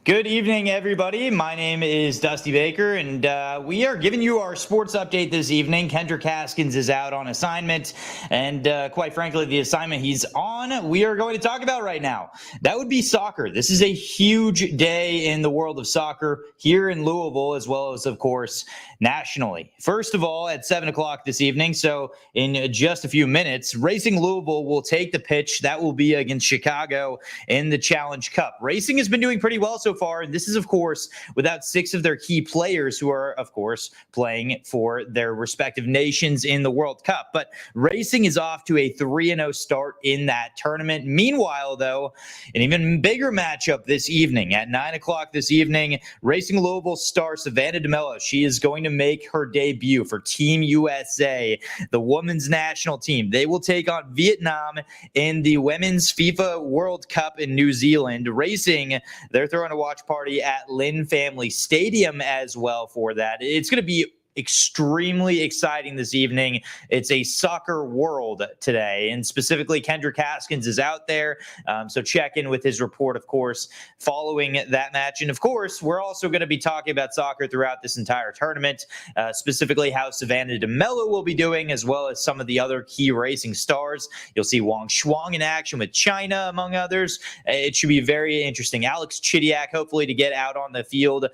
Good evening, everybody. My name is Dusty Baker, and we are giving you our sports update this evening. Kendrick Haskins is out on assignment, and quite frankly, the assignment he's on, we are going to talk about right now. That would be soccer. This is a huge day in the world of soccer here in Louisville, as well as, of course, nationally. First of all, at 7 o'clock this evening, so in just a few minutes, Racing Louisville will take the pitch. That will be against Chicago in the Challenge Cup. Racing has been doing pretty well so far. This is, of course, without 6 of their key players who are, of course, playing for their respective nations in the World Cup. But Racing is off to a 3-0 start in that tournament. Meanwhile, though, an even bigger matchup this evening. At 9 o'clock this evening, Racing Louisville star Savannah DeMello. She is going to make her debut for Team USA, the women's national team. They will take on Vietnam in the Women's FIFA World Cup in New Zealand. Racing, they're throwing a watch party at Lynn Family Stadium as well for that. It's going to be extremely exciting this evening. It's a soccer world today, and specifically Kendrick Haskins is out there. So check in with his report, of course, following that match. And of course, we're also going to be talking about soccer throughout this entire tournament, specifically how Savannah DeMello will be doing, as well as some of the other key racing stars. You'll see Wang Shuang in action with China, among others. It should be very interesting. Alex Chidiac, hopefully to get out on the field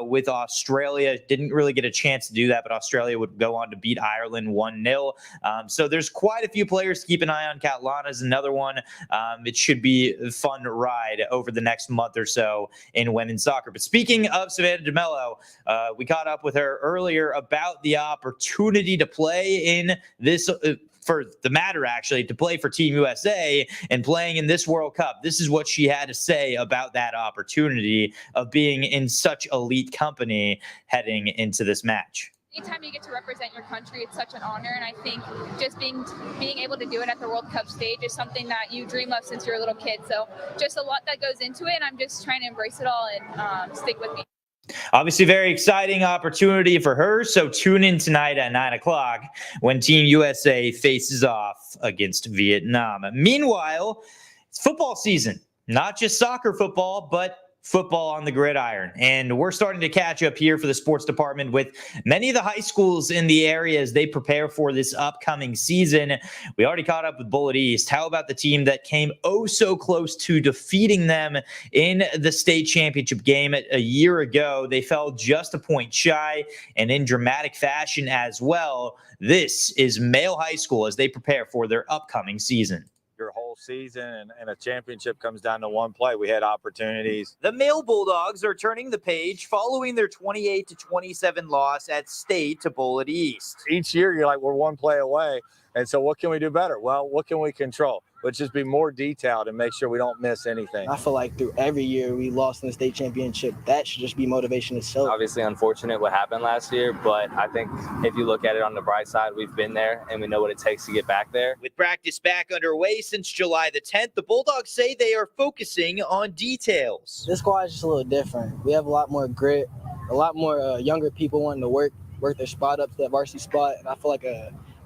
with Australia. Didn't really get a chance to do that, but Australia would go on to beat Ireland 1-0. So there's quite a few players to keep an eye on. Catlana is another one. It should be a fun ride over the next month or so in women's soccer. But speaking of Savannah DeMello, we caught up with her earlier about the opportunity to play in this for the matter, actually, to play for Team USA and playing in this World Cup. This is what she had to say about that opportunity of being in such elite company heading into this match. Anytime you get to represent your country, it's such an honor, and I think just being able to do it at the World Cup stage is something that you dream of since you're a little kid. So just a lot that goes into it, and I'm just trying to embrace it all and stick with me. Obviously, very exciting opportunity for her. So tune in tonight at 9 o'clock when Team USA faces off against Vietnam. Meanwhile, it's football season. Not just soccer football, but football on the gridiron. And we're starting to catch up here for the sports department with many of the high schools in the area as they prepare for this upcoming season. We already caught up with Bullitt East. How about the team that came oh so close to defeating them in the state championship game a year ago? They fell just a point shy, and in dramatic fashion as well. This is Male High School as they prepare for their upcoming season. Your whole season and a championship comes down to one play. We had opportunities. The Male Bulldogs are turning the page following their 28-27 loss at state to Bullitt East. Each year you're like, we're one play away. And so what can we do better? Well, what can we control? Let's just be more detailed and make sure we don't miss anything. I feel like through every year we lost in the state championship. That should just be motivation itself. Obviously unfortunate what happened last year, but I think if you look at it on the bright side, we've been there and we know what it takes to get back there. With practice back underway since July the 10th, the Bulldogs say they are focusing on details. This squad is just a little different. We have a lot more grit, a lot more younger people wanting to work their spot up to that varsity spot, and I feel like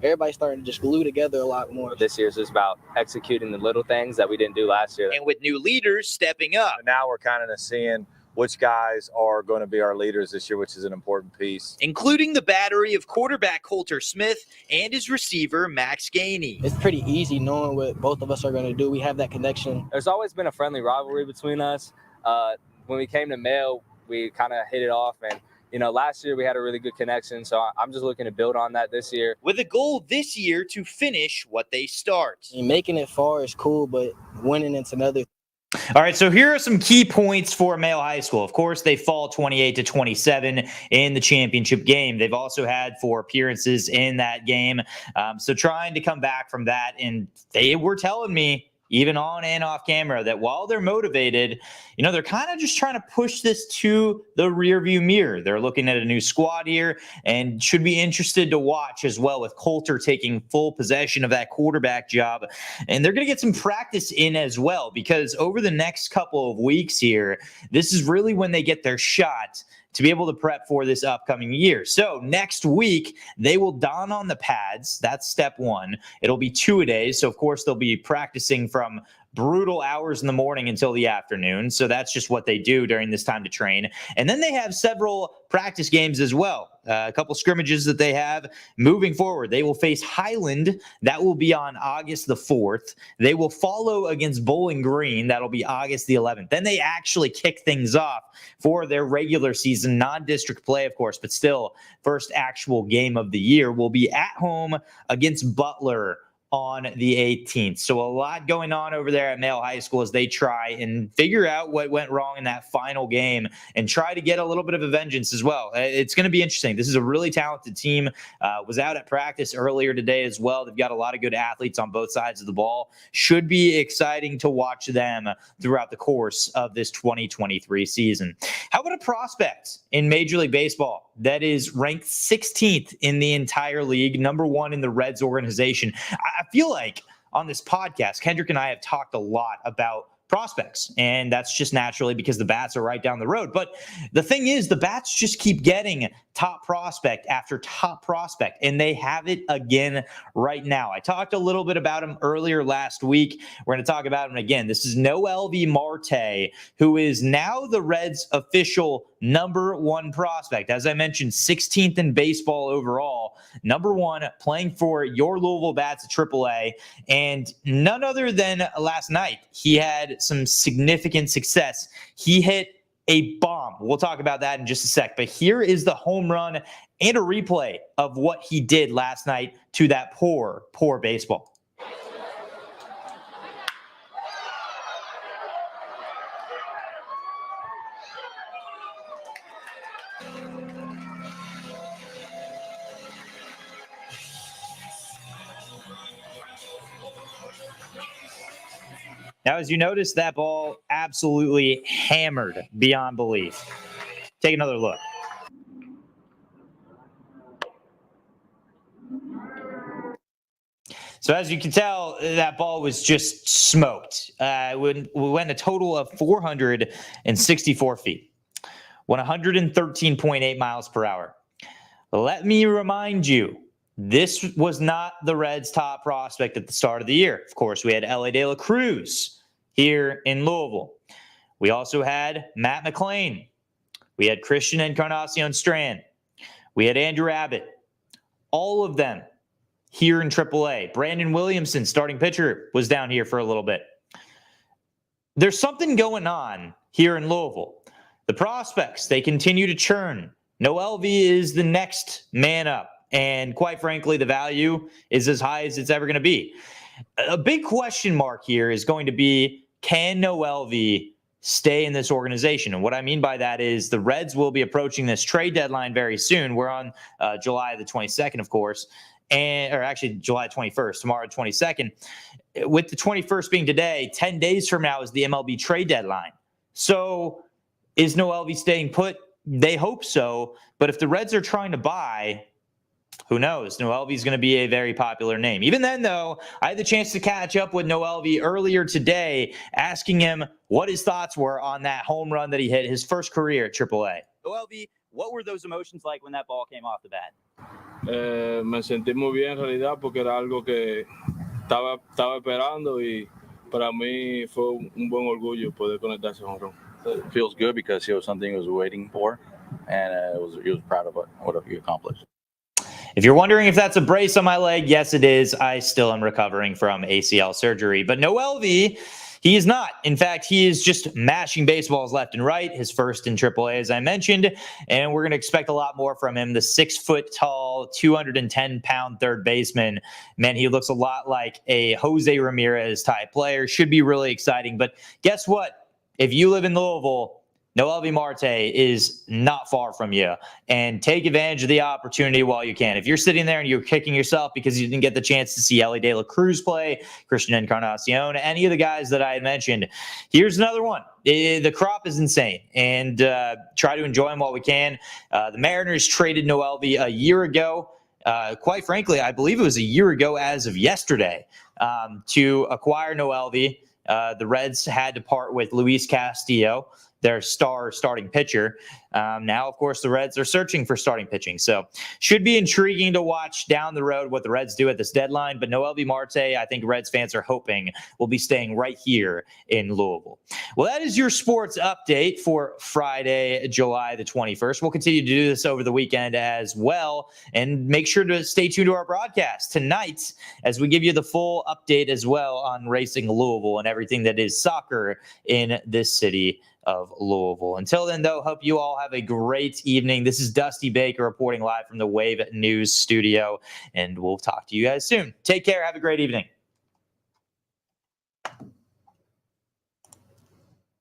everybody's starting to just glue together a lot more. This year's just about executing the little things that we didn't do last year. And with new leaders stepping up. Now we're kind of seeing which guys are going to be our leaders this year, which is an important piece. Including the battery of quarterback Coulter Smith and his receiver Max Gainey. It's pretty easy knowing what both of us are going to do. We have that connection. There's always been a friendly rivalry between us. When we came to Male, we kind of hit it off, and last year we had a really good connection, so I'm just looking to build on that this year. With a goal this year to finish what they start. Making it far is cool, but winning it's another. All right, so here are some key points for Male High School. Of course, they fall 28-27 in the championship game. They've also had 4 appearances in that game. So trying to come back from that, and they were telling me, even on and off camera, that while they're motivated, they're kind of just trying to push this to the rearview mirror. They're looking at a new squad here and should be interested to watch as well, with Coulter taking full possession of that quarterback job. And they're going to get some practice in as well, because over the next couple of weeks here, this is really when they get their shot to be able to prep for this upcoming year. So next week, they will don on the pads. That's step one. It'll be 2-a-days. So, of course, they'll be practicing from brutal hours in the morning until the afternoon. So that's just what they do during this time to train. And then they have several practice games as well. A couple scrimmages that they have moving forward. They will face Highland. That will be on August the 4th. They will follow against Bowling Green. That'll be August the 11th. Then they actually kick things off for their regular season, non-district play, of course, but still first actual game of the year will be at home against Butler on the 18th. So a lot going on over there at Male High School as they try and figure out what went wrong in that final game and try to get a little bit of a vengeance as well. It's going to be interesting. This is a really talented team. Was out at practice earlier today as well. They've got a lot of good athletes on both sides of the ball. Should be exciting to watch them throughout the course of this 2023 season. How about a prospect in Major League Baseball that is ranked 16th in the entire league, number 1 in the Reds organization? I feel like on this podcast, Kendrick and I have talked a lot about prospects, and that's just naturally because the Bats are right down the road. But the thing is, the Bats just keep getting top prospect after top prospect, and they have it again right now. I talked a little bit about him earlier last week. We're going to talk about him again. This is Noel V. Marte, who is now the Reds' official number 1 prospect. As I mentioned, 16th in baseball overall, number 1, playing for your Louisville Bats at AAA, and none other than last night, he had some significant success. He hit a bomb. We'll talk about that in just a sec, but here is the home run and a replay of what he did last night to that poor baseball. Now, as you notice, that ball absolutely hammered beyond belief. Take another look. So as you can tell, that ball was just smoked. We went a total of 464 feet, went 113.8 miles per hour. Let me remind you, this was not the Reds' top prospect at the start of the year. Of course, we had Ellie De La Cruz here in Louisville. We also had Matt McClain. We had Christian Encarnacion Strand. We had Andrew Abbott. All of them here in AAA. Brandon Williamson, starting pitcher, was down here for a little bit. There's something going on here in Louisville. The prospects, they continue to churn. Noel V is the next man up. And quite frankly, the value is as high as it's ever going to be. A big question mark here is going to be, can Noel V stay in this organization? And what I mean by that is the Reds will be approaching this trade deadline very soon. We're on July the 22nd, of course, or actually July 21st, tomorrow 22nd. With the 21st being today, 10 days from now is the MLB trade deadline. So is Noel V staying put? They hope so. But if the Reds are trying to buy, who knows? Noel V is going to be a very popular name. Even then, though, I had the chance to catch up with Noel V earlier today, asking him what his thoughts were on that home run that he hit, his first career at AAA. Noel V, what were those emotions like when that ball came off the bat? Me sentí muy bien en realidad porque era algo que estaba esperando y para mí fue un buen orgullo poder conectar ese home run. It feels good because it was something he was waiting for, and he was proud of what he accomplished. If you're wondering if that's a brace on my leg, yes, it is. I still am recovering from ACL surgery. But Noel V, he is not. In fact, he is just mashing baseballs left and right, his first in AAA, as I mentioned. And we're going to expect a lot more from him. The 6-foot-tall, 210-pound third baseman. Man, he looks a lot like a Jose Ramirez-type player. Should be really exciting. But guess what? If you live in Louisville, Noel V. Marte is not far from you, and take advantage of the opportunity while you can. If you're sitting there and you're kicking yourself because you didn't get the chance to see Ellie De La Cruz play, Christian Encarnacion, any of the guys that I had mentioned, here's another one. The crop is insane, and try to enjoy them while we can. The Mariners traded Noel V. a year ago. Quite frankly, I believe it was a year ago as of yesterday, to acquire Noel V. The Reds had to part with Luis Castillo, their star starting pitcher. Now, of course, the Reds are searching for starting pitching. So should be intriguing to watch down the road what the Reds do at this deadline. But Noelvi Marte, I think Reds fans are hoping will be staying right here in Louisville. Well, that is your sports update for Friday, July the 21st. We'll continue to do this over the weekend as well. And make sure to stay tuned to our broadcast tonight as we give you the full update as well on Racing Louisville and everything that is soccer in this city of Louisville. Until then, though, hope you all have a great evening. This is Dusty Baker reporting live from the Wave News studio, and we'll talk to you guys soon. Take care. Have a great evening.